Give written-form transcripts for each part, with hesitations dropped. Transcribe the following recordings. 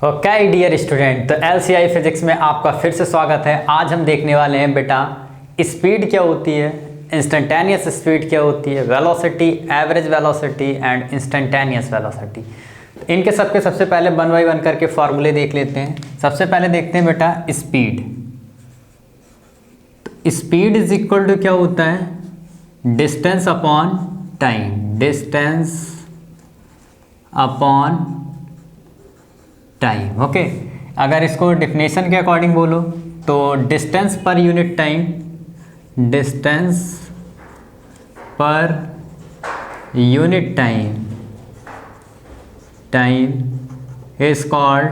Okay dear student, तो एलसीआई physics में आपका फिर से स्वागत है। आज हम देखने वाले हैं बेटा स्पीड क्या होती है, इंस्टेंटेनियस स्पीड क्या होती है, velocity, average velocity and instantaneous velocity. इनके सबसे पहले वन बाई वन करके फॉर्मूले देख लेते हैं। सबसे पहले देखते हैं बेटा speed. Speed is equal to क्या होता है, distance upon time, distance upon time. Okay, अगर इसको डेफिनेशन के अकॉर्डिंग बोलो तो distance per unit time, distance per unit time, time is called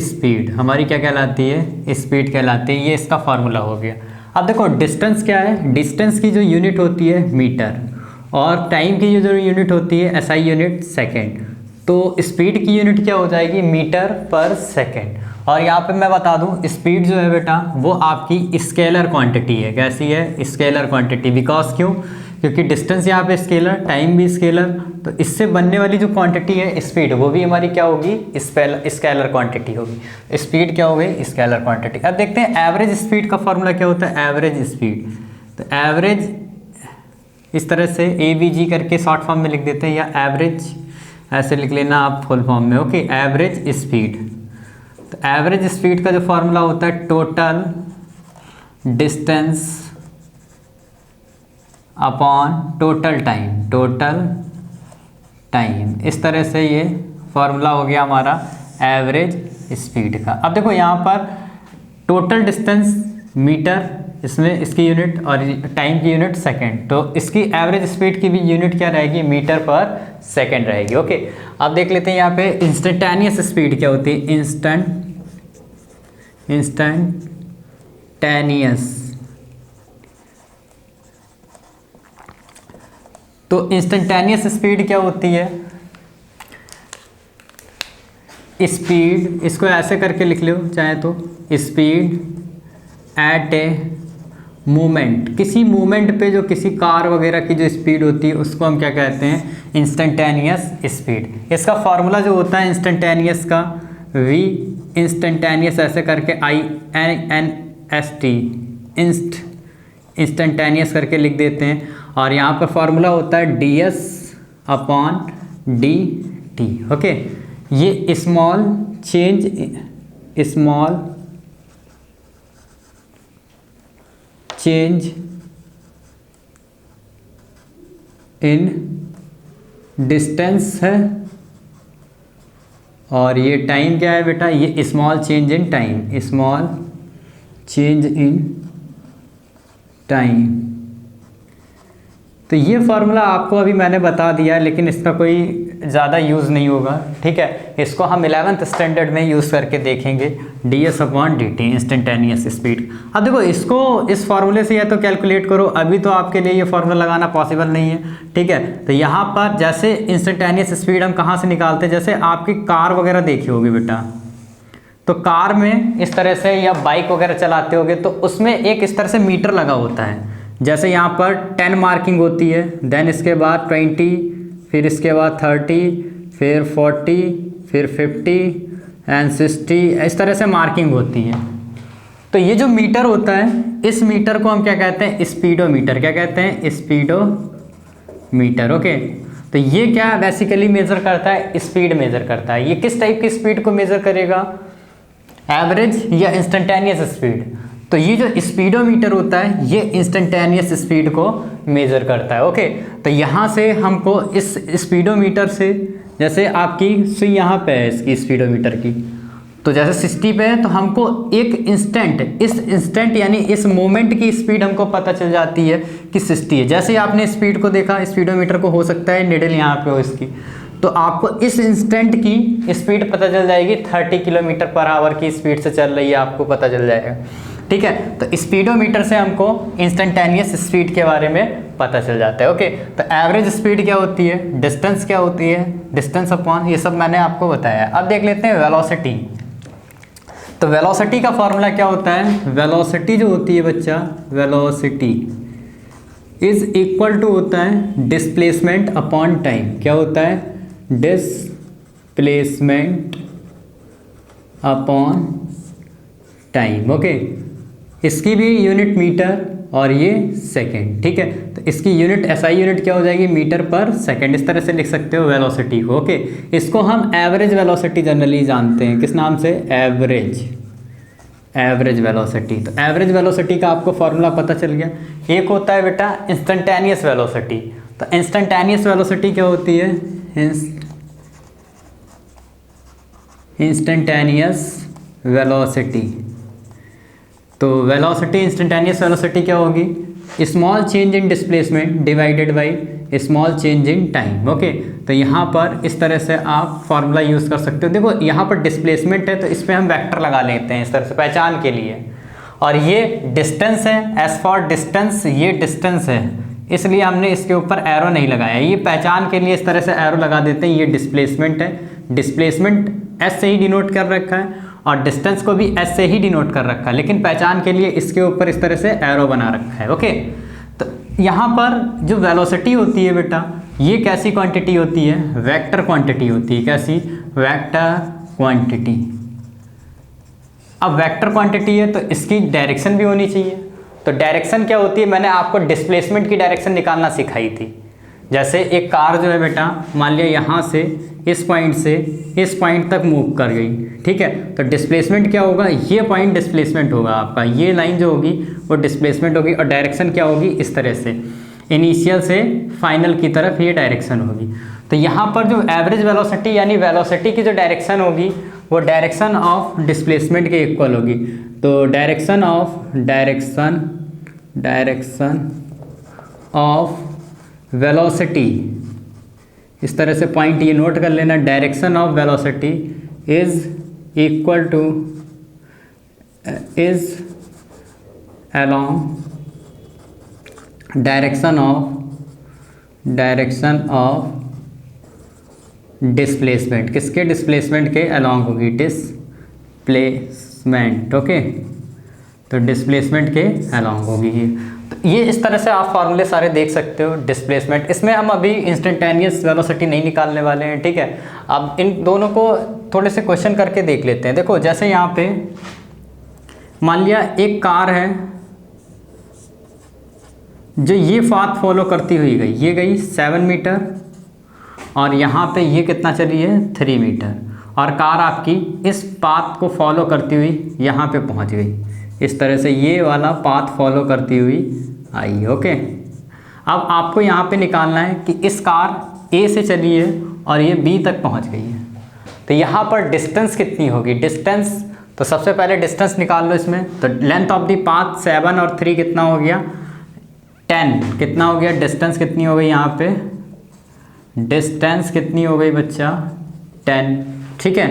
speed. हमारी क्या कहलाती है, स्पीड कहलाती है। ये इसका फॉर्मूला हो गया। अब देखो डिस्टेंस क्या है, डिस्टेंस की जो यूनिट होती है मीटर, और टाइम की जो यूनिट होती है एसआई यूनिट सेकेंड। तो स्पीड की यूनिट क्या हो जाएगी, मीटर पर सेकेंड। और यहाँ पे मैं बता दूँ स्पीड जो है बेटा वो आपकी स्केलर क्वांटिटी है। कैसी है, स्केलर क्वांटिटी। बिकॉज क्यों, क्योंकि डिस्टेंस यहाँ पे स्केलर, टाइम भी स्केलर, तो इससे बनने वाली जो क्वांटिटी है स्पीड, वो भी हमारी क्या होगी, स्केलर क्वांटिटी होगी। स्पीड क्या हो गई, स्केलर क्वांटिटी। अब देखते हैं एवरेज स्पीड का फॉर्मूला क्या होता है, एवरेज स्पीड। तो एवरेज इस तरह से AVG करके शॉर्ट फॉर्म में लिख देते हैं, या एवरेज ऐसे लिख लेना आप फुल फॉर्म में। Okay, average speed. तो एवरेज स्पीड का जो फॉर्मूला होता है total distance upon total time, total time. इस तरह से ये फॉर्मूला हो गया हमारा एवरेज स्पीड का। अब देखो यहाँ पर टोटल डिस्टेंस मीटर, इसमें इसकी यूनिट, और टाइम की यूनिट सेकंड। तो इसकी एवरेज स्पीड की भी यूनिट क्या रहेगी, मीटर पर सेकंड रहेगी। ओके, अब देख लेते हैं यहाँ पे इंस्टेंटेनियस स्पीड क्या होती है, इंस्टेंटेनियस। तो इंस्टेंटेनियस स्पीड क्या होती है, स्पीड, इसको ऐसे करके लिख लो चाहे तो, स्पीड एट ए मूवमेंट। किसी मूवमेंट पे जो किसी कार वगैरह की जो स्पीड होती है उसको हम क्या कहते हैं, इंस्टेंटेनियस स्पीड। इसका फॉर्मूला जो होता है इंस्टेंटेनियस का, V इंस्टेंटेनियस ऐसे करके INNST, इंस्टेंटेनियस करके लिख देते हैं। और यहाँ पर फॉर्मूला होता है DS अपॉन DT। ओके, ये स्मॉल चेंज इन डिस्टेंस है, और ये टाइम क्या है बेटा, ये small change in time, small change in time. तो ये फार्मूला आपको अभी मैंने बता दिया है, लेकिन इसका कोई ज़्यादा यूज़ नहीं होगा। ठीक है, इसको हम 11th स्टैंडर्ड में यूज़ करके देखेंगे, DS upon DT, instantaneous speed. अब देखो इसको, इस फार्मूले से या तो कैलकुलेट करो, अभी तो आपके लिए ये फार्मूला लगाना पॉसिबल नहीं है। ठीक है, तो यहाँ पर जैसे इंस्टेंटेनियस स्पीड हम कहाँ से निकालते हैं, जैसे आपकी कार वगैरह देखी होगी बेटा, तो कार में इस तरह से, या बाइक वगैरह चलाते होगे तो उसमें एक इस तरह से मीटर लगा होता है। जैसे यहाँ पर 10 मार्किंग होती है, देन इसके बाद 20, फिर इसके बाद 30, फिर 40, फिर 50 एंड 60, इस तरह से मार्किंग होती है। तो ये जो मीटर होता है, इस मीटर को हम क्या कहते हैं, स्पीडोमीटर। क्या कहते हैं, स्पीडोमीटर। ओके, तो ये क्या बेसिकली मेज़र करता है, स्पीड मेज़र करता है। ये किस टाइप की स्पीड को मेज़र करेगा, एवरेज या इंस्टेंटेनियस स्पीड। तो ये जो स्पीडोमीटर होता है ये इंस्टेंटेनियस स्पीड को मेज़र करता है। ओके, तो यहाँ से हमको इस स्पीडोमीटर से, जैसे आपकी सुई यहाँ पे है इसकी स्पीडोमीटर की, तो जैसे 60 पे है, तो हमको एक इंस्टेंट, इस इंस्टेंट यानी इस मोमेंट की स्पीड हमको पता चल जाती है कि 60 है। जैसे आपने स्पीड को देखा, स्पीडोमीटर को, हो सकता है निडल यहाँ पे हो इसकी, तो आपको इस इंस्टेंट की स्पीड पता चल जाएगी, 30 किलोमीटर पर आवर की स्पीड से चल रही है, आपको पता चल जाएगा। ठीक है, तो स्पीडोमीटर से हमको इंस्टेंटेनियस स्पीड के बारे में पता चल जाता है। ओके, तो एवरेज स्पीड क्या होती है, डिस्टेंस क्या होती है, डिस्टेंस अपॉन, ये सब मैंने आपको बताया। अब देख लेते हैं वेलोसिटी। तो वेलोसिटी का फॉर्मूला क्या होता है, वेलोसिटी जो होती है बच्चा, वेलोसिटी इज इक्वल टू होता है डिस्प्लेसमेंट अपॉन टाइम। क्या होता है, डिस्प्लेसमेंट अपॉन टाइम। ओके, इसकी भी यूनिट मीटर और ये सेकंड, ठीक है। तो इसकी यूनिट एसआई यूनिट क्या हो जाएगी, मीटर पर सेकंड। इस तरह से लिख सकते हो वेलोसिटी को। ओके, इसको हम एवरेज वेलोसिटी जनरली जानते हैं, किस नाम से, एवरेज वेलोसिटी। तो एवरेज वेलोसिटी का आपको फॉर्मूला पता चल गया। एक होता है बेटा इंस्टेंटेनियस वेलोसिटी। तो इंस्टेंटेनियस वेलोसिटी क्या होती है, इंस्टेंटेनियस वेलोसिटी। तो वेलोसिटी, इंस्टेंटेनियस वेलोसिटी क्या होगी, small change in displacement divided by small change in time. Okay, तो यहाँ पर इस तरह से आप फॉर्मूला यूज़ कर सकते हो। देखो यहाँ पर डिस्प्लेसमेंट है तो इस पर हम वेक्टर लगा लेते हैं इस तरह से पहचान के लिए, और ये डिस्टेंस है, एज फॉर डिस्टेंस, ये डिस्टेंस है इसलिए हमने इसके ऊपर एरो नहीं लगाया। ये पहचान के लिए इस तरह से एरो लगा देते हैं। ये डिस्प्लेसमेंट है, डिस्प्लेसमेंट एस से ही डिनोट कर रखा है और डिस्टेंस को भी एस से ही डिनोट कर रखा है, लेकिन पहचान के लिए इसके ऊपर इस तरह से एरो बना रखा है। ओके, तो यहाँ पर जो वेलोसिटी होती है बेटा, ये कैसी क्वांटिटी होती है, वेक्टर क्वांटिटी होती है। कैसी, वेक्टर क्वांटिटी। अब वेक्टर क्वांटिटी है तो इसकी डायरेक्शन भी होनी चाहिए। तो डायरेक्शन क्या होती है, मैंने आपको डिस्प्लेसमेंट की डायरेक्शन निकालना सिखाई थी। जैसे एक कार जो है बेटा, मान लिया यहाँ से इस पॉइंट से इस पॉइंट तक मूव कर गई, ठीक है। तो डिस्प्लेसमेंट क्या होगा, ये पॉइंट डिस्प्लेसमेंट होगा आपका, ये लाइन जो होगी वो डिस्प्लेसमेंट होगी, और डायरेक्शन क्या होगी, इस तरह से इनिशियल से फाइनल की तरफ ये डायरेक्शन होगी। तो यहाँ पर जो एवरेज वेलोसिटी यानी वेलोसिटी की जो डायरेक्शन होगी वो डायरेक्शन ऑफ डिस्प्लेसमेंट के इक्वल होगी। तो डायरेक्शन ऑफ वेलोसिटी, इस तरह से पॉइंट ये नोट कर लेना, direction of velocity is equal two is along direction of displacement. किसके, डिस्प्लेसमेंट के अलोंग होगी, डिस्प्लेसमेंट। ओके, तो डिस्प्लेसमेंट के अलोंग होगी ये। तो ये इस तरह से आप फॉर्मूले सारे देख सकते हो डिस्प्लेसमेंट। इसमें हम अभी इंस्टेंटेनियस वेलोसिटी नहीं निकालने वाले हैं, ठीक है। अब इन दोनों को थोड़े से क्वेश्चन करके देख लेते हैं। देखो जैसे यहाँ पे मान लिया एक कार है जो ये पाथ फॉलो करती हुई गई, ये गई 7 मीटर और यहाँ पे ये कितना चली है, 3 मीटर, और कार आपकी इस पाथ को फॉलो करती हुई यहाँ पे पहुँच गई। इस तरह से ये वाला पाथ फॉलो करती हुई आई। ओके, अब आपको यहाँ पे निकालना है कि इस कार ए से चली है और ये बी तक पहुँच गई है, तो यहाँ पर डिस्टेंस कितनी होगी, डिस्टेंस। तो सबसे पहले डिस्टेंस निकाल लो इसमें। तो लेंथ ऑफ द पाथ 7 और 3 कितना हो गया, 10 कितना हो गया, डिस्टेंस कितनी हो गई यहाँ पे, डिस्टेंस कितनी हो गई बच्चा, 10, ठीक है।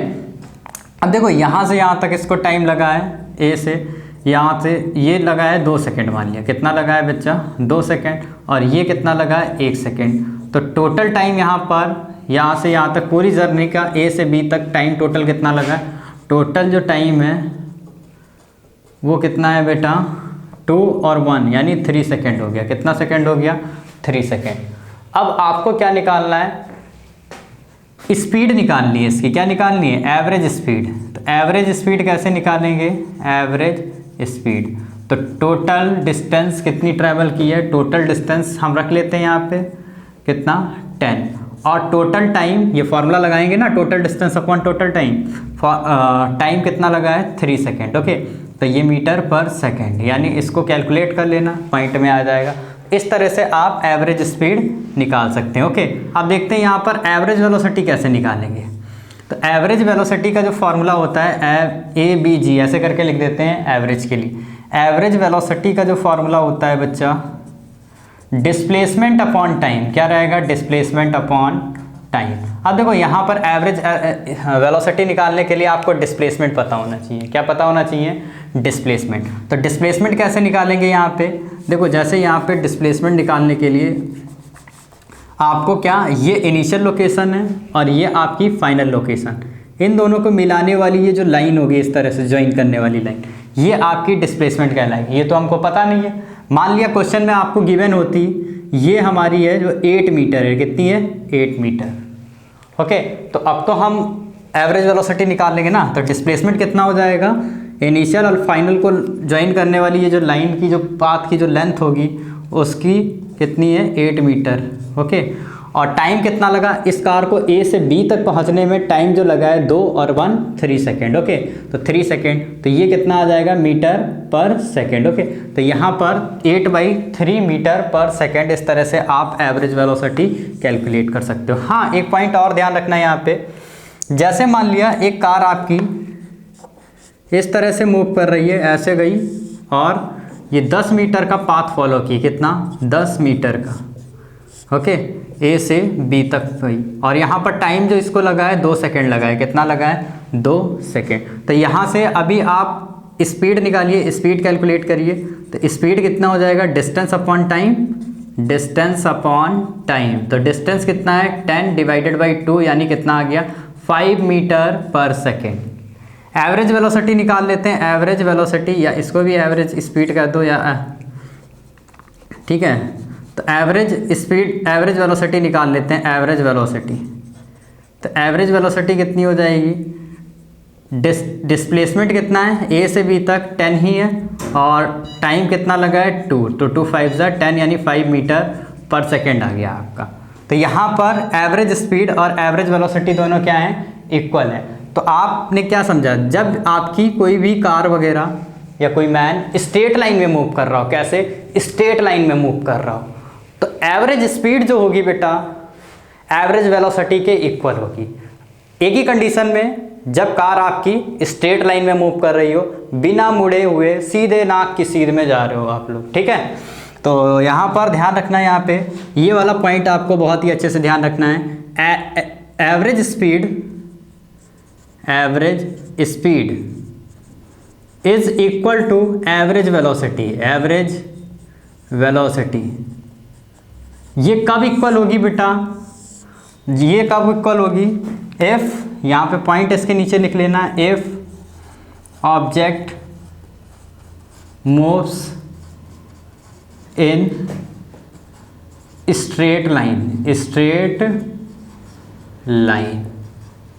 अब देखो यहाँ से यहाँ तक इसको टाइम लगा है, ए से यहाँ से ये लगा है 2 सेकेंड, मान लिया कितना लगा है बच्चा, 2 सेकेंड, और ये कितना लगा है, 1 सेकेंड। तो टोटल टाइम यहाँ पर यहाँ से यहाँ तक पूरी जर्नी का ए से बी तक टाइम टोटल कितना लगा है, टोटल जो टाइम है वो कितना है बेटा, 2 और 1 यानी 3 सेकेंड हो गया। कितना सेकेंड हो गया, 3 सेकेंड। अब आपको क्या निकालना है, स्पीड निकालनी है इसकी। क्या निकालनी है, एवरेज स्पीड। तो एवरेज स्पीड कैसे निकालेंगे, एवरेज स्पीड। तो टोटल डिस्टेंस कितनी ट्रैवल की है, टोटल डिस्टेंस हम रख लेते हैं यहाँ पे कितना, 10, और टोटल टाइम, ये फॉर्मूला लगाएंगे ना, total distance upon total time, time कितना लगा है, 3 सेकेंड। ओके, तो ये मीटर पर सेकेंड, यानी इसको कैलकुलेट कर लेना, पॉइंट में आ जाएगा। इस तरह से आप एवरेज स्पीड निकाल सकते हैं। ओके, अब देखते हैं यहाँ पर एवरेज वेलोसिटी कैसे निकालेंगे। तो एवरेज वेलोसिटी का जो फॉर्मूला होता है ABG, ऐसे करके लिख देते हैं एवरेज के लिए। एवरेज वेलोसिटी का जो फॉर्मूला होता है बच्चा, डिस्प्लेसमेंट अपॉन टाइम। क्या रहेगा, डिस्प्लेसमेंट अपॉन टाइम। अब देखो यहाँ पर एवरेज वेलोसिटी निकालने के लिए आपको डिस्प्लेसमेंट पता होना चाहिए। क्या पता होना चाहिए, डिस्प्लेसमेंट। तो डिस्प्लेसमेंट कैसे निकालेंगे यहाँ पे, देखो जैसे यहाँ पे डिस्प्लेसमेंट निकालने के लिए आपको क्या, ये इनिशियल लोकेशन है और ये आपकी फाइनल लोकेशन, इन दोनों को मिलाने वाली ये जो लाइन होगी, इस तरह से ज्वाइन करने वाली लाइन, ये आपकी डिस्प्लेसमेंट कहलाएगी। ये तो हमको पता नहीं है। मान लिया क्वेश्चन में आपको गिवन होती, ये हमारी है जो 8 मीटर है, कितनी है, 8 मीटर, ओके, तो अब तो हम एवरेज वेलोसिटी निकाल लेंगे ना, तो डिस्प्लेसमेंट कितना हो जाएगा, इनिशियल और फाइनल को ज्वाइन करने वाली ये जो लाइन की जो पाथ की जो लेंथ होगी उसकी कितनी है 8 मीटर। ओके, और टाइम कितना लगा इस कार को ए से बी तक पहुंचने में, टाइम जो लगा है 2 और 1 3 सेकेंड। ओके, तो 3 सेकेंड, तो ये कितना आ जाएगा मीटर पर सेकेंड। ओके, तो यहाँ पर 8/3 मीटर पर सेकेंड, इस तरह से आप एवरेज वेलोसिटी कैलकुलेट कर सकते हो। हाँ, एक पॉइंट और ध्यान रखना है यहाँ पे, जैसे मान लिया एक कार आपकी इस तरह से मूव कर रही है, ऐसे गई और ये 10 मीटर का पाथ फॉलो की, कितना 10 मीटर का। ओके, ए से बी तक गई और यहाँ पर टाइम जो इसको लगा है 2 सेकेंड लगा है, कितना लगा है 2 सेकेंड। तो यहाँ से अभी आप स्पीड निकालिए, स्पीड कैलकुलेट करिए, तो स्पीड कितना हो जाएगा, distance upon time, distance upon time. तो डिस्टेंस कितना है 10/2 यानी कितना आ गया 5 metre per second. Average velocity निकाल लेते हैं, एवरेज वेलोसिटी, या इसको भी एवरेज स्पीड कर दो, या ठीक है, तो एवरेज स्पीड, एवरेज वेलोसिटी निकाल लेते हैं, एवरेज वेलोसिटी। तो एवरेज वेलोसिटी कितनी हो जाएगी, डिस्प्लेसमेंट कितना है ए से बी तक 10 ही है और टाइम कितना लगा है 2, तो 2 5 10 यानी 5 मीटर पर सेकेंड आ गया आपका। तो यहाँ पर एवरेज स्पीड और एवरेज वेलोसिटी दोनों क्या हैं, इक्वल है। तो आपने क्या समझा, जब आपकी कोई भी कार वगैरह या कोई मैन स्ट्रेट लाइन में मूव कर रहा हो, कैसे स्ट्रेट लाइन में मूव कर रहा हो, तो एवरेज स्पीड जो होगी बेटा एवरेज वेलोसिटी के इक्वल होगी। एक ही कंडीशन में, जब कार आपकी स्ट्रेट लाइन में मूव कर रही हो, बिना मुड़े हुए सीधे नाक की सीध में जा रहे हो आप लोग, ठीक है। तो यहाँ पर ध्यान रखना है, यहाँ पे ये वाला पॉइंट आपको बहुत ही अच्छे से ध्यान रखना है। Average speed, average speed is equal to average velocity, average velocity. ये कब इक्वल होगी बेटा, ये कब इक्वल होगी, इफ, यहाँ पे पॉइंट इसके नीचे लिख लेना, if object moves in straight line, straight line,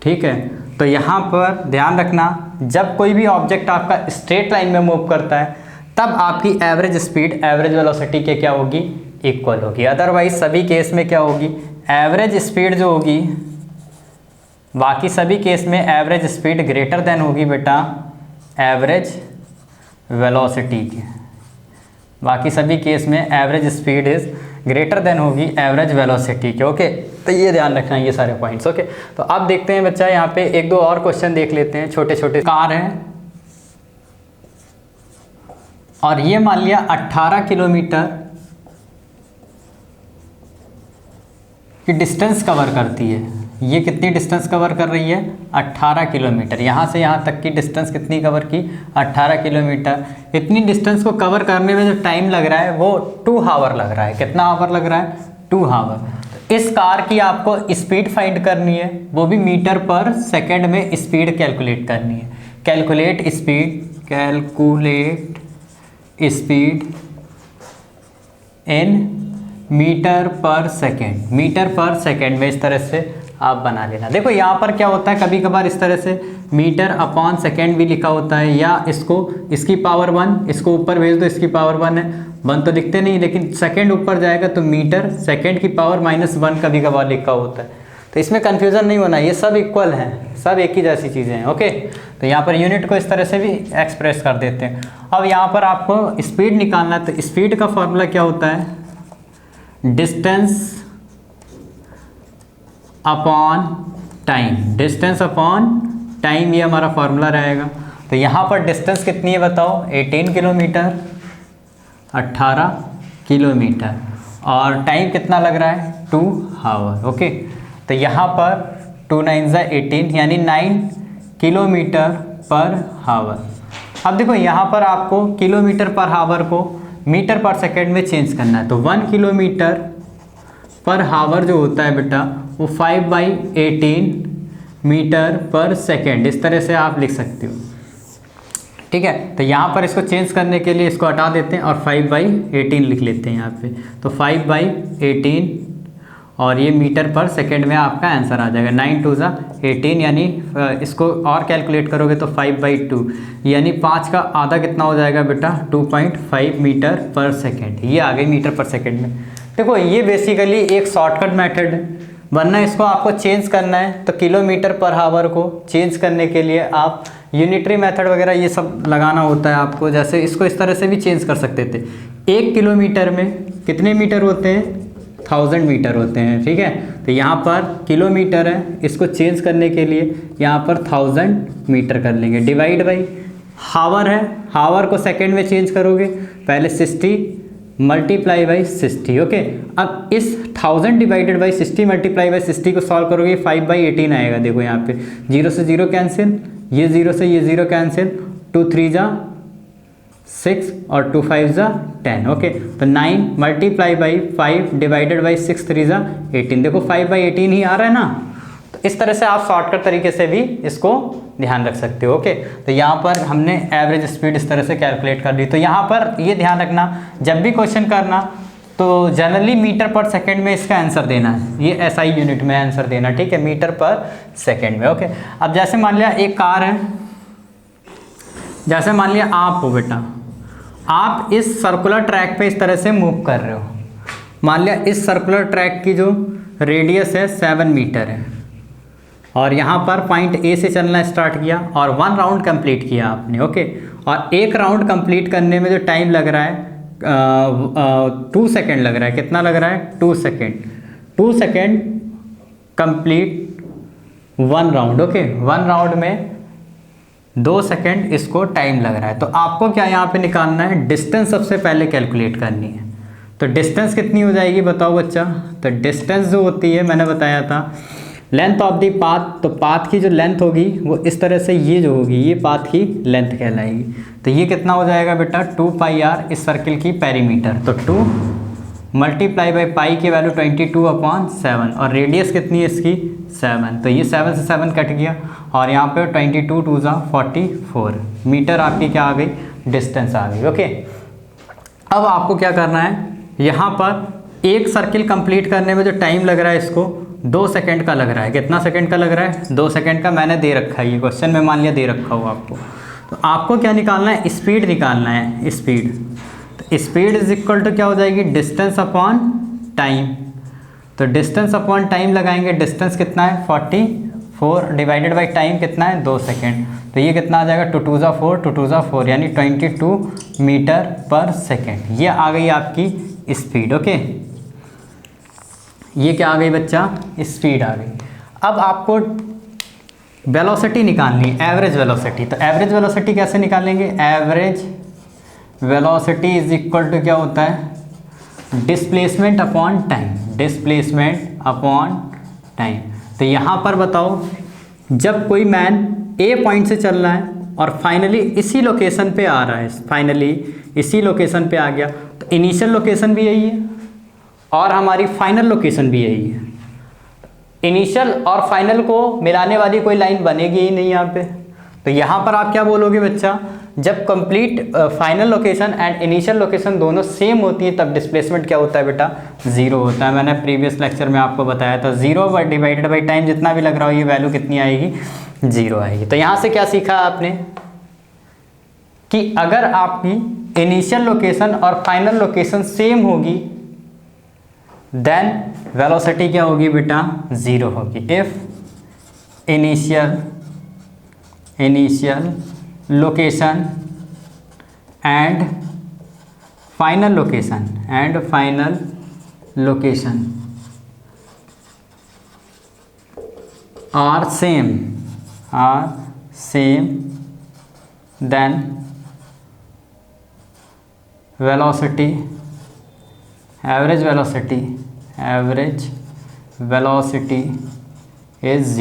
ठीक है। तो यहाँ पर ध्यान रखना, जब कोई भी ऑब्जेक्ट आपका स्ट्रेट लाइन में मूव करता है तब आपकी एवरेज स्पीड एवरेज वेलोसिटी के क्या होगी, इक्वल होगी। अदरवाइज सभी केस में क्या होगी, एवरेज स्पीड जो होगी, बाकी सभी केस में एवरेज स्पीड ग्रेटर देन होगी बेटा एवरेज वेलोसिटी के। बाकी सभी केस में average speed is greater than होगी एवरेज वेलोसिटी के। ओके, तो ये ध्यान रखना है ये सारे पॉइंट्स। ओके, तो अब देखते हैं बच्चा, यहाँ पे एक दो और क्वेश्चन देख लेते हैं। छोटे छोटे कार हैं और ये मान लिया 18 किलोमीटर की डिस्टेंस कवर करती है। ये कितनी डिस्टेंस कवर कर रही है, 18 किलोमीटर। यहाँ से यहाँ तक की डिस्टेंस कितनी कवर की, 18 किलोमीटर। इतनी डिस्टेंस को कवर करने में जो टाइम लग रहा है वो 2 आवर लग रहा है। कितना आवर लग रहा है, 2 आवर। इस कार की आपको स्पीड फाइंड करनी है, वो भी मीटर पर सेकेंड में स्पीड कैलकुलेट करनी है। Calculate speed, calculate speed in metre per second, metre per second में इस तरह से आप बना लेना। देखो यहाँ पर क्या होता है, कभी कभार इस तरह से मीटर अपॉन सेकेंड भी लिखा होता है, या इसको इसकी पावर 1, इसको ऊपर भेज दो, इसकी पावर 1 है, 1 तो लिखते नहीं, लेकिन सेकेंड ऊपर जाएगा तो मीटर सेकेंड की पावर -1 कभी कभार लिखा होता है। तो इसमें कन्फ्यूज़न नहीं होना, ये सब इक्वल हैं, सब एक ही जैसी चीज़ें हैं। ओके, तो यहाँ पर यूनिट को इस तरह से भी एक्सप्रेस कर देते हैं। अब यहाँ पर आपको स्पीड निकालना है, तो स्पीड का फॉर्मूला क्या होता है, distance upon time, distance upon time, ये हमारा फॉर्मूला रहेगा। तो यहाँ पर डिस्टेंस कितनी है बताओ, 18 किलोमीटर, 18 किलोमीटर, और टाइम कितना लग रहा है, 2 आवर। ओके, तो यहाँ पर 2 9 18 यानी 9 किलोमीटर पर आवर। अब देखो यहाँ पर आपको किलोमीटर पर आवर को मीटर पर सेकेंड में चेंज करना है, तो 1 किलोमीटर पर आवर जो होता है बेटा वो 5/18 मीटर पर सेकेंड, इस तरह से आप लिख सकते हो। ठीक है, तो यहाँ पर इसको चेंज करने के लिए इसको हटा देते हैं और 5/18 लिख लेते हैं यहाँ पे। तो 5/18 और ये मीटर पर सेकेंड में आपका आंसर आ जाएगा। 9 2 ज़ा 18, यानी इसको और कैलकुलेट करोगे तो 5/2, यानी 5 का आधा कितना हो जाएगा बेटा 2.5 मीटर पर सेकेंड। ये आ गई मीटर पर सेकेंड में। देखो ये बेसिकली एक शॉर्टकट मेथड है, वरना इसको आपको चेंज करना है तो किलोमीटर पर आवर को चेंज करने के लिए आप यूनिटरी मेथड वगैरह ये सब लगाना होता है आपको। जैसे इसको इस तरह से भी चेंज कर सकते थे। 1 किलोमीटर में कितने मीटर होते हैं? 1000 मीटर होते हैं, ठीक है। तो यहाँ पर किलोमीटर है, इसको चेंज करने के लिए यहाँ पर 1000 मीटर कर लेंगे। डिवाइड बाई हावर है, हावर को सेकेंड में चेंज करोगे, पहले 60 मल्टीप्लाई बाई 60। ओके, अब इस 1000 डिवाइडेड बाई 60 मल्टीप्लाई बाई 60 को सॉल्व करोगे 5/18 आएगा। देखो यहाँ पे 0 से 0 कैंसिल, ये 0 से ये 0 कैंसिल, 2 3 ज़ा 6 और 2 5 ज़ा 10। ओके, तो 9 मल्टीप्लाई बाई 5 डिवाइडेड बाई 6 3 ज़ा 18। देखो 5/18 ही आ रहा है ना। तो इस तरह से आप शॉर्टकट तरीके से भी इसको ध्यान रख सकते हो। ओके, तो यहाँ पर हमने एवरेज स्पीड इस तरह से कैलकुलेट कर ली। तो यहाँ पर ये ध्यान रखना, जब भी क्वेश्चन करना तो जनरली मीटर पर सेकंड में इसका आंसर देना है, ये SI यूनिट में आंसर देना, ठीक है, मीटर पर सेकंड में। ओके, अब जैसे मान लिया एक कार है, जैसे मान लिया आप हो बेटा, आप इस सर्कुलर ट्रैक पे इस तरह से मूव कर रहे हो। मान लिया इस सर्कुलर ट्रैक की जो रेडियस है 7 मीटर है, और यहाँ पर पॉइंट A से चलना स्टार्ट किया और 1 राउंड कंप्लीट किया आपने। ओके, और एक राउंड कंप्लीट करने में जो टाइम लग रहा है 2 सेकेंड लग रहा है। कितना लग रहा है? 2 second. 2 second complete 1 round. Okay, 1 round में 2 सेकेंड इसको टाइम लग रहा है। तो आपको क्या यहाँ पे निकालना है? डिस्टेंस सबसे पहले कैलकुलेट करनी है। तो डिस्टेंस कितनी हो जाएगी बताओ बच्चा? तो डिस्टेंस जो होती है, मैंने बताया था लेंथ ऑफ दी पाथ, तो पाथ की जो लेंथ होगी वो इस तरह से ये जो होगी ये पाथ की लेंथ कहलाएगी। तो ये कितना हो जाएगा बेटा 2πr इस सर्किल की पेरीमीटर। तो 2 मल्टीप्लाई बाई पाई की वैल्यू 22/7 और रेडियस कितनी है इसकी 7। तो ये 7 से 7 कट गया और यहाँ पे 22 2 ज़ा 44 मीटर आपकी क्या आ गई? डिस्टेंस आ गई। ओके, अब आपको क्या करना है, यहाँ पर एक सर्किल कंप्लीट करने में जो टाइम लग रहा है इसको 2 सेकंड का लग रहा है। कितना सेकंड का लग रहा है? 2 सेकंड का मैंने दे रखा है, ये क्वेश्चन में मान लिया दे रखा हो आपको। तो आपको क्या निकालना है? स्पीड निकालना है। स्पीड, तो स्पीड इज इक्वल टू क्या हो जाएगी? Distance upon time. तो डिस्टेंस अपॉन टाइम लगाएंगे। डिस्टेंस कितना है? 44 डिवाइडेड बाई टाइम कितना है? 2 सेकेंड। तो ये कितना आ जाएगा? 2 2 ज़ा 4 2 2 ज़ा 4 यानी 22 मीटर पर सेकेंड। ये आ गई आपकी स्पीड। ओके, ये क्या आ गई बच्चा? स्पीड आ गई। अब आपको वेलोसिटी निकालनी है, एवरेज वेलोसिटी। तो एवरेज वेलोसिटी कैसे निकालेंगे? Average velocity is equal to क्या होता है? Displacement upon time. Displacement upon time. तो यहाँ पर बताओ, जब कोई मैन A पॉइंट से चल रहा है और फाइनली इसी लोकेशन पे आ रहा है, फाइनली इसी लोकेशन पे आ गया, तो इनिशियल लोकेशन भी यही है और हमारी फाइनल लोकेशन भी यही है। इनिशियल और फाइनल को मिलाने वाली कोई लाइन बनेगी ही नहीं यहाँ पे। तो यहाँ पर आप क्या बोलोगे बच्चा? जब complete final location and initial location दोनों सेम होती है तब डिस्प्लेसमेंट क्या होता है बेटा? 0 होता है। मैंने प्रीवियस लेक्चर में आपको बताया था 0 डिवाइडेड बाई टाइम जितना भी लग रहा हो ये वैल्यू कितनी आएगी? 0 आएगी। तो यहाँ से क्या सीखा आपने कि अगर आपकी इनिशियल लोकेशन और फाइनल लोकेशन सेम होगी देन वेलोसिटी क्या होगी बेटा? 0 होगी। If initial location and final location are same then velocity average velocity is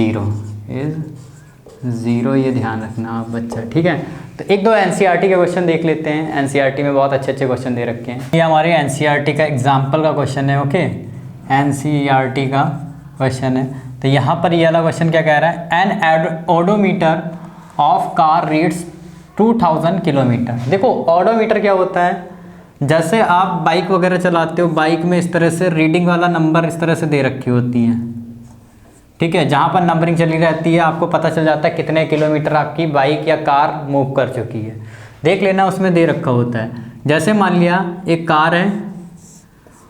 0। ये ध्यान रखना आप बच्चा, ठीक है। तो एक दो एनसीईआरटी के क्वेश्चन देख लेते हैं। एनसीईआरटी में बहुत अच्छे क्वेश्चन दे रखे हैं। ये हमारे एनसीईआरटी का एग्जाम्पल का क्वेश्चन है। ओके, एनसीईआरटी का क्वेश्चन है। तो यहाँ पर ये वाला क्वेश्चन क्या कह रहा है? An odometer of car reads 2000 kilometre. देखो ओडोमीटर क्या होता है? जैसे आप बाइक वगैरह चलाते हो, बाइक में इस तरह से रीडिंग वाला नंबर इस तरह से दे रखी होती हैं, ठीक है, जहाँ पर नंबरिंग चली रहती है आपको पता चल जाता है कितने किलोमीटर आपकी बाइक या कार मूव कर चुकी है, देख लेना उसमें दे रखा होता है। जैसे मान लिया एक कार है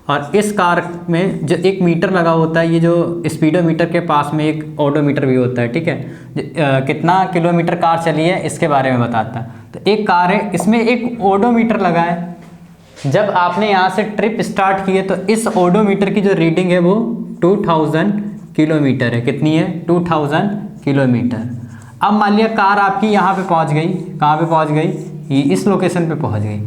और इस कार में जो एक मीटर लगा होता है, ये जो स्पीडोमीटर के पास में एक ओडोमीटर भी होता है, ठीक है, कितना किलोमीटर कार चली है इसके बारे में बताता है। तो एक कार है, इसमें एक ओडोमीटर लगा है। जब आपने यहाँ से ट्रिप स्टार्ट की है तो इस ओडोमीटर की जो रीडिंग है वो 2000 किलोमीटर है। कितनी है? 2000 किलोमीटर। अब मान लिया कार आपकी यहाँ पे पहुँच गई, कहाँ पे पहुँच गई? ये इस लोकेशन पे पहुँच गई,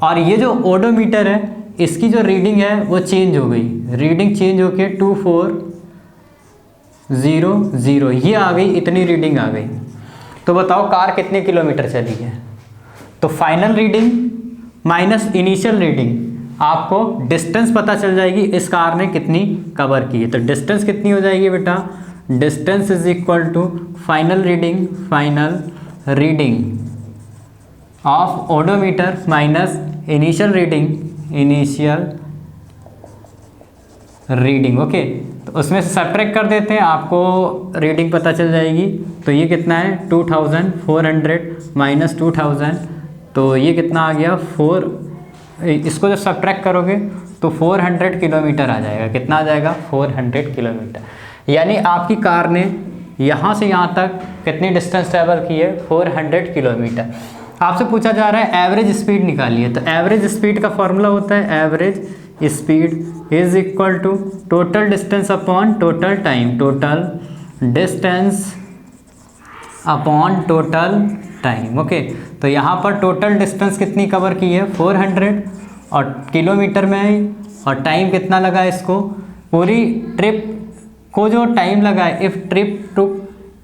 और ये जो ओडोमीटर है इसकी जो रीडिंग है वो चेंज हो गई, रीडिंग चेंज होके 2400 ये आ गई, इतनी रीडिंग आ गई। तो बताओ कार कितने किलोमीटर चली है? तो final reading minus initial reading, आपको डिस्टेंस पता चल जाएगी इस कार ने कितनी कवर की है। तो डिस्टेंस कितनी हो जाएगी बेटा? Distance is equal to final reading of odometer minus initial reading. Okay, तो उसमें से सब्ट्रैक्ट कर देते हैं, आपको रीडिंग पता चल जाएगी। तो ये कितना है? 2400 माइनस 2000, तो ये कितना आ गया? 4। इसको जब सब्ट्रैक्ट करोगे तो 400 किलोमीटर आ जाएगा। कितना आ जाएगा? 400 किलोमीटर। यानी आपकी कार ने यहाँ से यहाँ तक कितनी डिस्टेंस ट्रैवल की है? 400 किलोमीटर। आपसे पूछा जा रहा है एवरेज स्पीड निकालिए, तो एवरेज स्पीड का फॉर्मूला होता है average speed is equal to total distance upon total time, total distance upon total time. Okay, तो यहाँ पर टोटल डिस्टेंस कितनी कवर की है? 400, और किलोमीटर में है, और टाइम कितना लगा इसको? पूरी ट्रिप को जो टाइम लगा है, इफ़ ट्रिप टू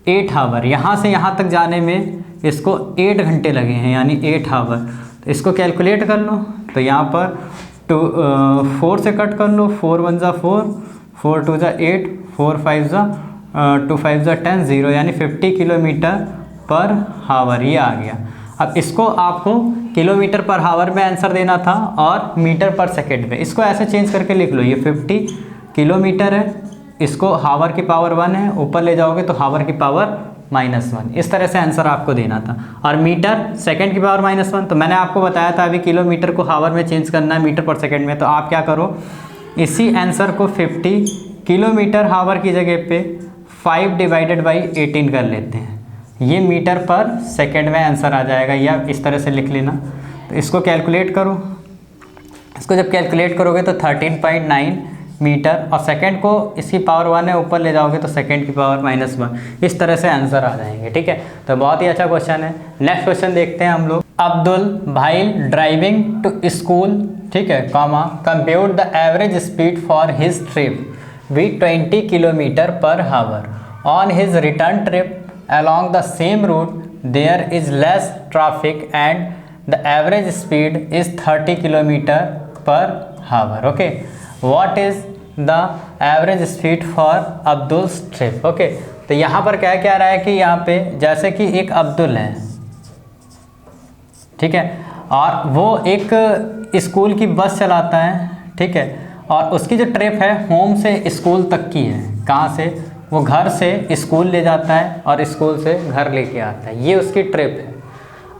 8 आवर, यहाँ से यहाँ तक जाने में इसको 8 घंटे लगे हैं, यानी 8 आवर। तो इसको कैलकुलेट कर लो, तो यहाँ पर 4 से कट कर लो, 4 1 जा 4, 4 2 जा 8, 4 5 जा 2 5 जा 10, 0, यानी 50 किलोमीटर पर हावर ये आ गया। अब इसको आपको किलोमीटर पर हावर में आंसर देना था और मीटर पर सेकेंड में। इसको ऐसे चेंज करके लिख लो, ये 50 किलोमीटर है, इसको हावर की पावर 1 है, ऊपर ले जाओगे तो हावर की पावर -1। इस तरह से आंसर आपको देना था। और मीटर सेकंड की पावर -1, तो मैंने आपको बताया था अभी किलोमीटर को हावर में चेंज करना है मीटर पर सेकंड में। तो आप क्या करो, इसी आंसर को 50 किलोमीटर हावर की जगह पे 5 डिवाइडेड बाई 18 कर लेते हैं, ये मीटर पर सेकंड में आंसर आ जाएगा, या इस तरह से लिख लेना। तो इसको कैलकुलेट करो, इसको जब कैलकुलेट करोगे तो 13.9 मीटर, और सेकंड को इसकी पावर 1 है, ऊपर ले जाओगे तो सेकंड की पावर -1, इस तरह से आंसर आ जाएंगे। ठीक है, तो बहुत ही अच्छा क्वेश्चन है। नेक्स्ट क्वेश्चन देखते हैं हम लोग। अब्दुल भाई ड्राइविंग टू स्कूल, ठीक है, comma, compute the average speed for his trip with 20 kilometre per hour. On his return trip along the same route there is less traffic and the average speed is 30 kilometer per hour. Okay, what is the average speed for Abdul's trip? Okay, तो यहाँ पर क्या क्या रहा है कि यहाँ पे जैसे कि एक अब्दुल है, ठीक है, और वो एक स्कूल की बस चलाता है, ठीक है, और उसकी जो ट्रिप है होम से स्कूल तक की है। कहाँ से? वो घर से स्कूल ले जाता है और स्कूल से घर लेके आता है, ये उसकी ट्रिप है।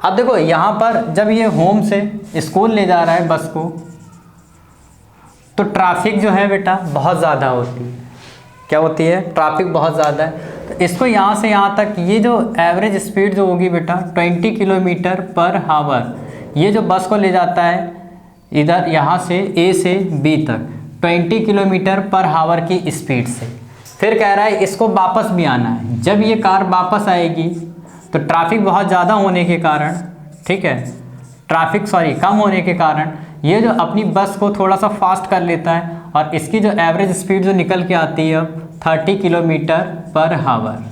अब देखो यहाँ पर जब ये होम से स्कूल ले जा रहा है बस को, तो ट्रैफिक जो है बेटा बहुत ज़्यादा होती है। क्या होती है? ट्रैफिक बहुत ज़्यादा है। तो इसको यहाँ से यहाँ तक ये जो एवरेज स्पीड जो होगी बेटा 20 किलोमीटर पर हावर, ये जो बस को ले जाता है इधर यहाँ से ए से बी तक 20 किलोमीटर पर हावर की स्पीड से। फिर कह रहा है इसको वापस भी आना है। जब ये कार वापस आएगी तो ट्रैफिक बहुत ज़्यादा होने के कारण, ठीक है, कम होने के कारण ये जो अपनी बस को थोड़ा सा फास्ट कर लेता है, और इसकी जो एवरेज स्पीड जो निकल के आती है अब 30 किलोमीटर पर हावर,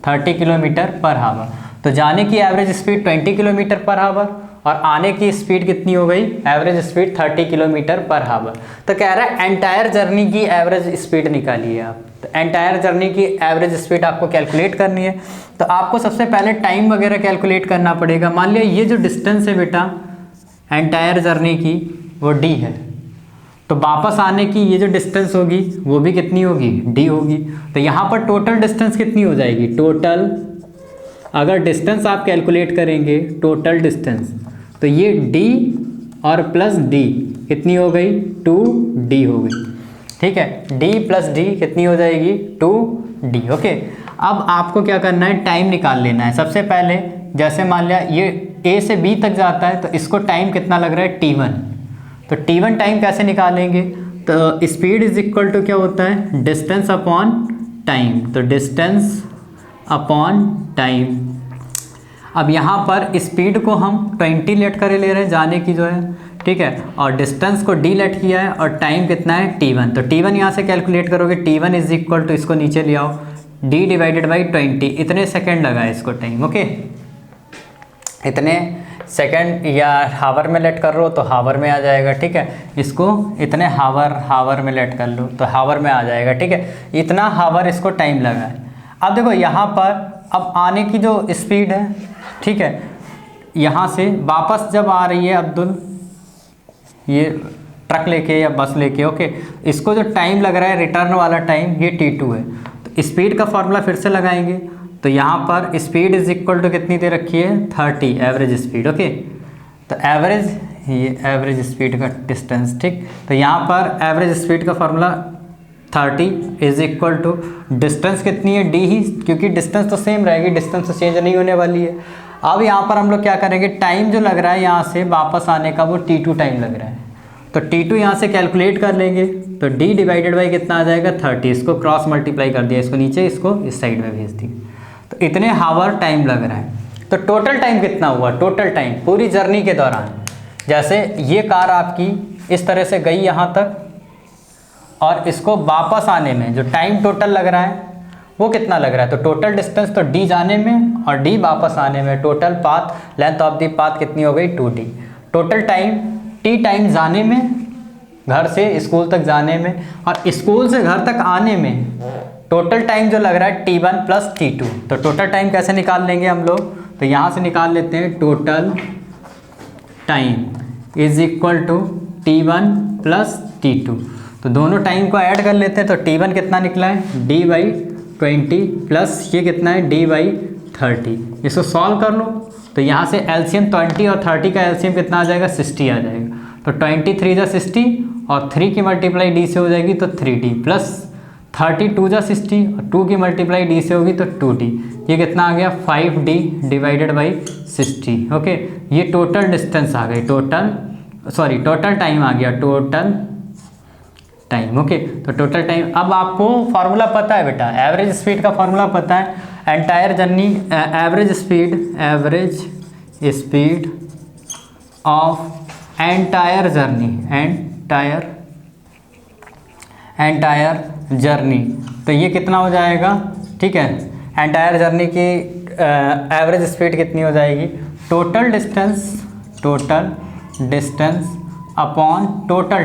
30 किलोमीटर पर हावर। तो जाने की एवरेज स्पीड 20 किलोमीटर पर हावर और आने की स्पीड कितनी हो गई? एवरेज स्पीड 30 किलोमीटर पर हावर। तो कह रहा है एंटायर जर्नी की एवरेज स्पीड निकालिए आप। तो एंटायर जर्नी की एवरेज स्पीड आपको कैलकुलेट करनी है, तो आपको सबसे पहले टाइम वगैरह कैलकुलेट करना पड़ेगा। मान लिया ये जो डिस्टेंस है बेटा एंटायर जर्नी की वो d है, तो वापस आने की ये जो डिस्टेंस होगी वो भी कितनी होगी, d होगी। तो यहाँ पर टोटल डिस्टेंस कितनी हो जाएगी, टोटल अगर डिस्टेंस आप कैलकुलेट करेंगे टोटल डिस्टेंस, तो ये d और प्लस d कितनी हो गई, 2d हो गई। ठीक है, d प्लस d कितनी हो जाएगी, 2d। ओके, अब आपको क्या करना है, टाइम निकाल लेना है। सबसे पहले जैसे मान लिया ये a से b तक जाता है, तो इसको टाइम कितना लग रहा है, t1। तो t1 टाइम कैसे निकालेंगे, तो स्पीड इज इक्वल टू क्या होता है, डिस्टेंस अपॉन टाइम। तो डिस्टेंस अपॉन टाइम। अब यहाँ पर स्पीड को हम 20 लेट करे ले रहे हैं जाने की जो है, ठीक है, और डिस्टेंस को d लेट किया है, और टाइम कितना है, t1। तो t1 यहाँ से कैलकुलेट करोगे, t1 इज इक्वल टू, इसको नीचे ले आओ, d डिवाइडेड बाई 20, इतने सेकेंड लगा है इसको टाइम। ओके, इतने सेकेंड, या हावर में लेट कर लो तो हावर में आ जाएगा। ठीक है, इसको इतने हावर में लेट कर लो तो हावर में आ जाएगा। ठीक है, इतना हावर इसको टाइम लगा है। अब देखो यहाँ पर अब आने की जो स्पीड है, ठीक है, यहाँ से वापस जब आ रही है अब्दुल ये ट्रक लेके या बस लेके, ओके, इसको जो टाइम लग रहा है रिटर्न वाला टाइम, ये t2 है। तो स्पीड का फॉर्मूला फिर से लगाएंगे, तो यहाँ पर स्पीड इज इक्वल टू कितनी दे रखी है, 30 एवरेज स्पीड। ओके, तो एवरेज, ये एवरेज स्पीड का डिस्टेंस, ठीक, तो यहाँ पर एवरेज स्पीड का formula 30 is equal to distance कितनी है, d ही, क्योंकि डिस्टेंस तो सेम रहेगी, डिस्टेंस तो चेंज नहीं होने वाली है। अब यहाँ पर हम लोग क्या करेंगे, टाइम जो लग रहा है यहाँ से वापस आने का वो t2 टाइम लग रहा है, तो t2 यहाँ से कैलकुलेट कर लेंगे, तो d डिवाइडेड बाई कितना आ जाएगा, 30। इसको क्रॉस मल्टीप्लाई कर दिया, इसको नीचे, इसको इस साइड में भेज दिया, तो इतने हावर टाइम लग रहा है। तो टोटल टाइम कितना हुआ, टोटल टाइम पूरी जर्नी के दौरान, जैसे ये कार आपकी इस तरह से गई यहाँ तक, और इसको वापस आने में जो टाइम टोटल लग रहा है वो कितना लग रहा है, तो टोटल डिस्टेंस तो d जाने में और d वापस आने में, total path, length of the path कितनी हो गई, 2d। Total time t time जाने में, घर से स्कूल तक जाने में, और स्कूल से घर तक आने में टोटल टाइम जो लग रहा है t1 प्लस t2। तो टोटल टाइम कैसे निकाल लेंगे हम लोग, तो यहाँ से निकाल लेते हैं, total time is equal to t1 plus t2। तो दोनों टाइम को ऐड कर लेते हैं, तो t1 कितना निकला है, d/20 प्लस ये कितना है, d/30। इसको सॉल्व कर लो, तो यहाँ से एलसीएम 20 और 30 का एलसीएम कितना आ जाएगा, 60 आ जाएगा। तो 23 जा 60 और 3 की मल्टीप्लाई d से हो जाएगी तो 3d, प्लस 32 जा 60 और 2 की मल्टीप्लाई d से होगी तो 2d। ये कितना आ गया, 5d डिवाइडेड बाई 60। ओके, ये टोटल डिस्टेंस आ गई, टोटल टाइम आ गया, टोटल टाइम। ओके, तो टोटल टाइम, अब आपको फार्मूला पता है बेटा, एवरेज स्पीड का फार्मूला पता है, entire journey, average speed of entire journey, तो ये कितना हो जाएगा, ठीक है, एंटायर जर्नी की एवरेज स्पीड कितनी हो जाएगी, total distance upon total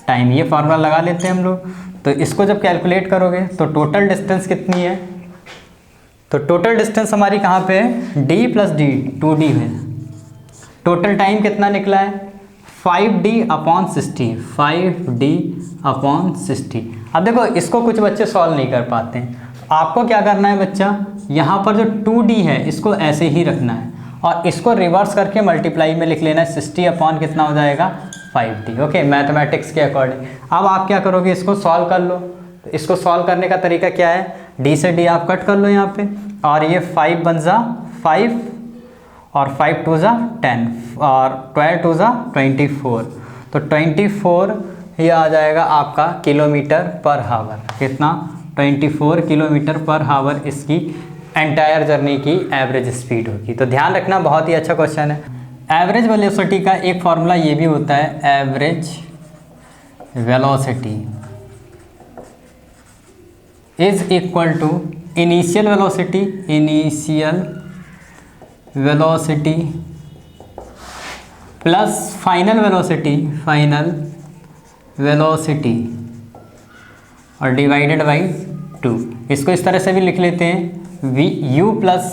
time, ये फार्मूला लगा लेते हैं हम लोग। तो इसको जब कैलकुलेट करोगे तो टोटल डिस्टेंस कितनी है, तो टोटल डिस्टेंस हमारी कहाँ पे है, d प्लस d, 2d है। टोटल टाइम कितना निकला है, 5d अपॉन 60, 5d अपॉन 60। अब देखो इसको कुछ बच्चे सॉल्व नहीं कर पाते हैं, आपको क्या करना है बच्चा, यहाँ पर जो 2d है इसको ऐसे ही रखना है, और इसको रिवर्स करके मल्टीप्लाई में लिख लेना है, 60 अपॉन कितना हो जाएगा, 5d। ओके, मैथमेटिक्स के अकॉर्डिंग। अब आप क्या करोगे, इसको सॉल्व कर लो। तो इसको सॉल्व करने का तरीका क्या है, d से d आप कट कर लो यहाँ पे, और ये 5 बन जा 5 और 5 2 जा 10 और 12 2 जा 24। तो 24 ये आ जाएगा आपका किलोमीटर पर हावर, कितना, 24 किलोमीटर पर हावर इसकी एंटायर जर्नी की एवरेज स्पीड होगी। तो ध्यान रखना, बहुत ही अच्छा क्वेश्चन है। एवरेज वेलोसिटी का एक फॉर्मूला ये भी होता है, average velocity is equal to initial velocity plus final velocity और डिवाइडेड बाई 2। इसको इस तरह से भी लिख लेते हैं, u plus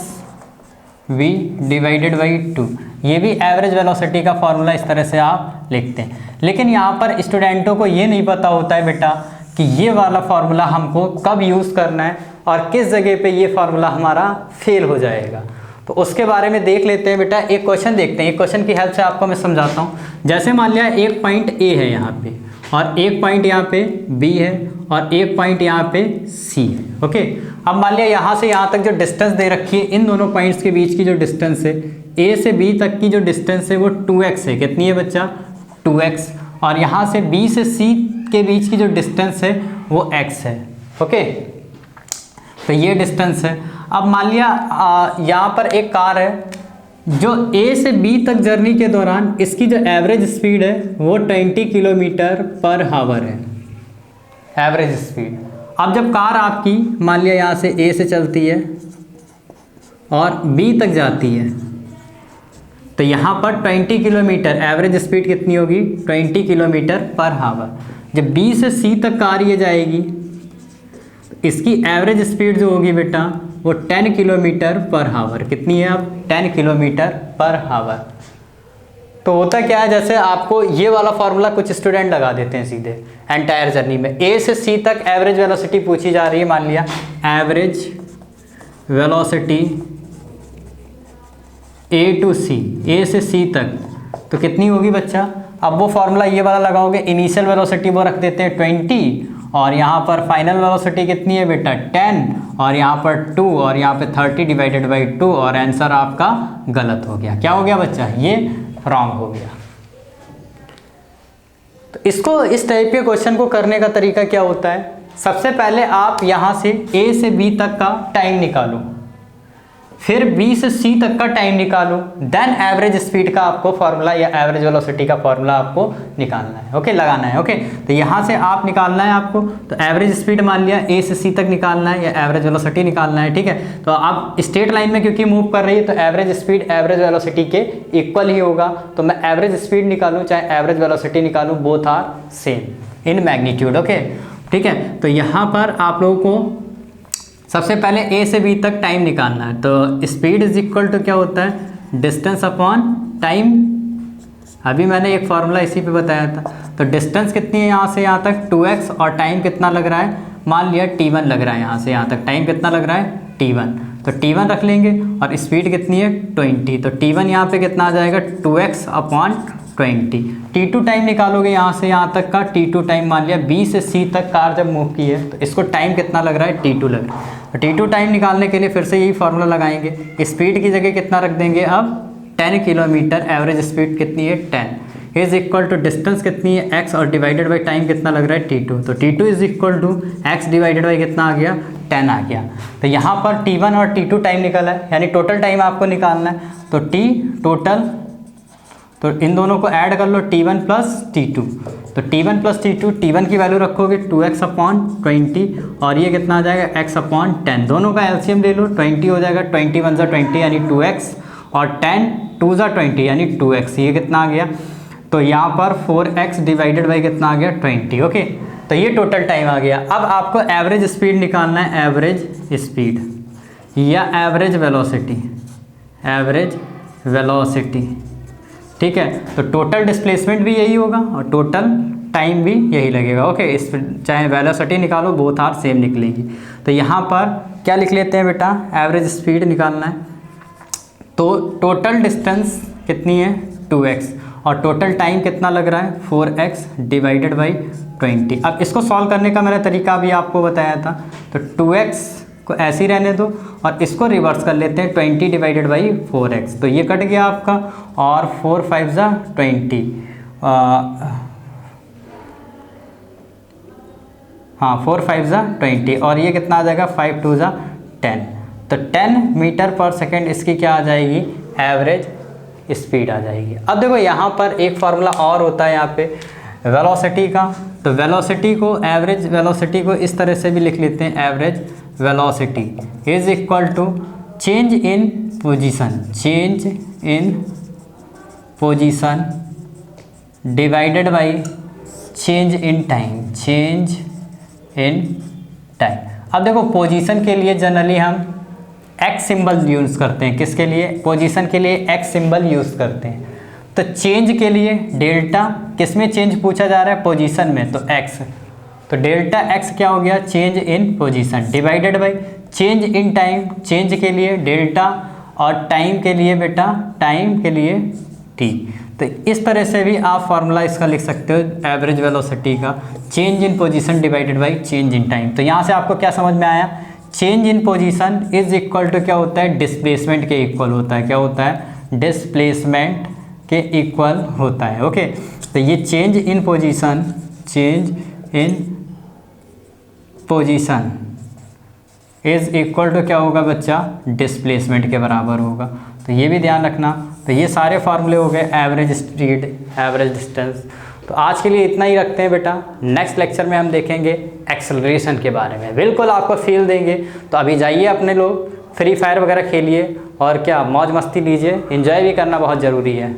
v divided by 2। ये भी एवरेज वेलोसिटी का फॉर्मूला इस तरह से आप लिखते हैं। लेकिन यहाँ पर स्टूडेंटों को ये नहीं पता होता है बेटा कि ये वाला फार्मूला हमको कब यूज़ करना है और किस जगह पे ये फार्मूला हमारा फेल हो जाएगा। तो उसके बारे में देख लेते हैं बेटा। एक क्वेश्चन देखते हैं, एक क्वेश्चन की हेल्प से आपको मैं समझाता हूँ। जैसे मान लिया एक पॉइंट ए है यहाँ पे और एक पॉइंट यहाँ पे बी है और एक पॉइंट यहाँ पे सी है। ओके, अब मान लिया यहाँ से यहाँ तक जो डिस्टेंस दे रखी है, इन दोनों पॉइंट्स के बीच की जो डिस्टेंस है, ए से बी तक की जो डिस्टेंस है वो 2x है। कितनी है बच्चा? 2x। और यहाँ से बी से सी के बीच की जो डिस्टेंस है वो x है। ओके, तो ये डिस्टेंस है। अब मान लिया यहाँ पर एक कार है जो A से B तक जर्नी के दौरान इसकी जो एवरेज स्पीड है वो 20 किलोमीटर पर हावर है, एवरेज स्पीड। अब जब कार आपकी मान लिया यहाँ से A से चलती है और B तक जाती है तो यहाँ पर 20 किलोमीटर एवरेज स्पीड कितनी होगी? 20 किलोमीटर पर हावर। जब B से C तक कार ये जाएगी इसकी एवरेज स्पीड जो होगी बेटा वो 10 किलोमीटर पर हावर। कितनी है अब? 10 किलोमीटर पर हावर। तो होता क्या है, जैसे आपको ये वाला फार्मूला कुछ स्टूडेंट लगा देते हैं सीधे एंटायर जर्नी में। ए से सी तक एवरेज वेलोसिटी पूछी जा रही है, मान लिया एवरेज वेलोसिटी ए टू सी, ए से सी तक तो कितनी होगी बच्चा? अब वो फार्मूला ये वाला लगाओगे, इनिशियल वेलोसिटी वो रख देते हैं 20 और यहाँ पर फाइनल वेलोसिटी कितनी है बेटा? 10 और यहाँ पर 2 और यहाँ पे 30 डिवाइडेड बाई 2 और आंसर आपका गलत हो गया। क्या हो गया बच्चा? ये रॉन्ग हो गया। तो इसको इस टाइप के क्वेश्चन को करने का तरीका क्या होता है? सबसे पहले आप यहाँ से A से B तक का टाइम निकालो, फिर B से C तक का टाइम निकालो, देन एवरेज स्पीड का आपको फार्मूला या एवरेज वेलोसिटी का फार्मूला आपको निकालना है। ओके, लगाना है। ओके, तो यहाँ से आप निकालना है आपको, तो एवरेज स्पीड मान लिया A से C तक निकालना है या एवरेज वेलोसिटी निकालना है। ठीक है, तो आप स्ट्रेट लाइन में क्योंकि मूव कर रही है तो एवरेज स्पीड एवरेज वेलोसिटी के इक्वल ही होगा। तो मैं एवरेज स्पीड निकालूँ चाहे एवरेज वेलोसिटी निकालूँ, both are same in magnitude. Okay, ठीक है, तो यहाँ पर आप लोगों को सबसे पहले A से B तक टाइम निकालना है। तो स्पीड इज इक्वल टू क्या होता है? Distance upon time. अभी मैंने एक फार्मूला इसी पे बताया था। तो डिस्टेंस कितनी है यहाँ से यहाँ तक? 2x और टाइम कितना लग रहा है? मान लिया t1 लग रहा है। यहाँ से यहाँ तक टाइम कितना लग रहा है? t1। तो t1 रख लेंगे और स्पीड कितनी है? 20। तो t1 यहाँ पे कितना आ जाएगा? 2x upon 20। t2 टाइम निकालोगे यहाँ से यहाँ तक का। t2 टाइम मान लिया B से C तक कार जब मूव की है तो इसको टाइम कितना लग रहा है? t2 लग रहा है। तो t2 टाइम निकालने के लिए फिर से यही फार्मूला लगाएंगे। स्पीड की जगह कितना रख देंगे अब? 10 किलोमीटर। एवरेज स्पीड कितनी है? 10 इज इक्वल टू डिस्टेंस कितनी है? x और डिवाइडेड बाई टाइम कितना लग रहा है? t2। तो t2 is equal to x divided by कितना आ गया? 10 आ गया। तो यहाँ पर t1 और t2 टाइम निकला है, यानी टोटल टाइम आपको निकालना है। तो t टोटल, तो इन दोनों को ऐड कर लो, t1 प्लस t2। तो t1 प्लस t2, t1 की वैल्यू रखोगे 2x अपॉन 20 और ये कितना आ जाएगा? x upon 10। दोनों का एलसीएम ले लो, 20 हो जाएगा, 20 1 ज़ा 20 यानी 2x और 10 2 ज़ा 20 यानी 2x। ये कितना आ गया? तो यहाँ पर 4x डिवाइडेड बाई कितना आ गया? 20। ओके, तो ये टोटल टाइम आ गया। अब आपको एवरेज स्पीड निकालना है, एवरेज स्पीड या एवरेज वेलोसिटी, एवरेज वेलोसिटी। ठीक है, तो टोटल डिस्प्लेसमेंट भी यही होगा और टोटल टाइम भी यही लगेगा। ओके, इस चाहे वेलोसिटी निकालो, बोथ आर सेम निकलेगी। तो यहाँ पर क्या लिख लेते हैं बेटा? एवरेज स्पीड निकालना है। तो टोटल डिस्टेंस कितनी है? 2x और टोटल टाइम कितना लग रहा है? 4x divided by 20। अब इसको सॉल्व करने का मैंने तरीका भी आपको बताया था। तो 2x को ऐसे ही रहने दो और इसको रिवर्स कर लेते हैं, 20 डिवाइडेड बाई 4x। तो ये कट गया आपका और 4 5 ज़ा 20, हाँ 4 5 ज़ा 20 और ये कितना आ जाएगा? 5 2 ज़ा 10। तो 10 मीटर पर सेकेंड इसकी क्या आ जाएगी? एवरेज स्पीड आ जाएगी। अब देखो यहाँ पर एक फार्मूला और होता है यहाँ पे वेलोसिटी का। तो वेलोसिटी को, एवरेज वेलोसिटी को इस तरह से भी लिख लेते हैं, average velocity is equal to change in position, change in position divided by change in time, change in time. अब देखो पोजीशन के लिए जनरली हम एक्स सिंबल यूज़ करते हैं। किसके लिए? पोजीशन के लिए एक्स सिंबल यूज़ करते हैं। तो चेंज के लिए डेल्टा, किस में चेंज पूछा जा रहा है? पोजीशन में, तो एक्स। तो डेल्टा एक्स क्या हो गया? Change in position, divided by change in time, change के लिए डेल्टा और टाइम के लिए बेटा, टाइम के लिए टी। तो इस तरह से भी आप फार्मूला इसका लिख सकते हो एवरेज वेलोसिटी का, change in position divided by change in time. तो यहाँ से आपको क्या समझ में आया? Change in position is equal to क्या होता है? डिस्प्लेसमेंट के इक्वल होता है। क्या होता है? डिस्प्लेसमेंट के इक्वल होता है। ओके, तो ये change in position, change in position is equal to क्या होगा बच्चा? डिस्प्लेसमेंट के बराबर होगा। तो ये भी ध्यान रखना। तो ये सारे फार्मूले हो गए एवरेज स्पीड, एवरेज डिस्टेंस। तो आज के लिए इतना ही रखते हैं बेटा। नेक्स्ट लेक्चर में हम देखेंगे एक्सेलरेशन के बारे में, बिल्कुल आपको फील देंगे। तो अभी जाइए अपने लोग फ्री फायर वगैरह खेलिए और क्या मौज मस्ती लीजिए, एंजॉय भी करना बहुत ज़रूरी है।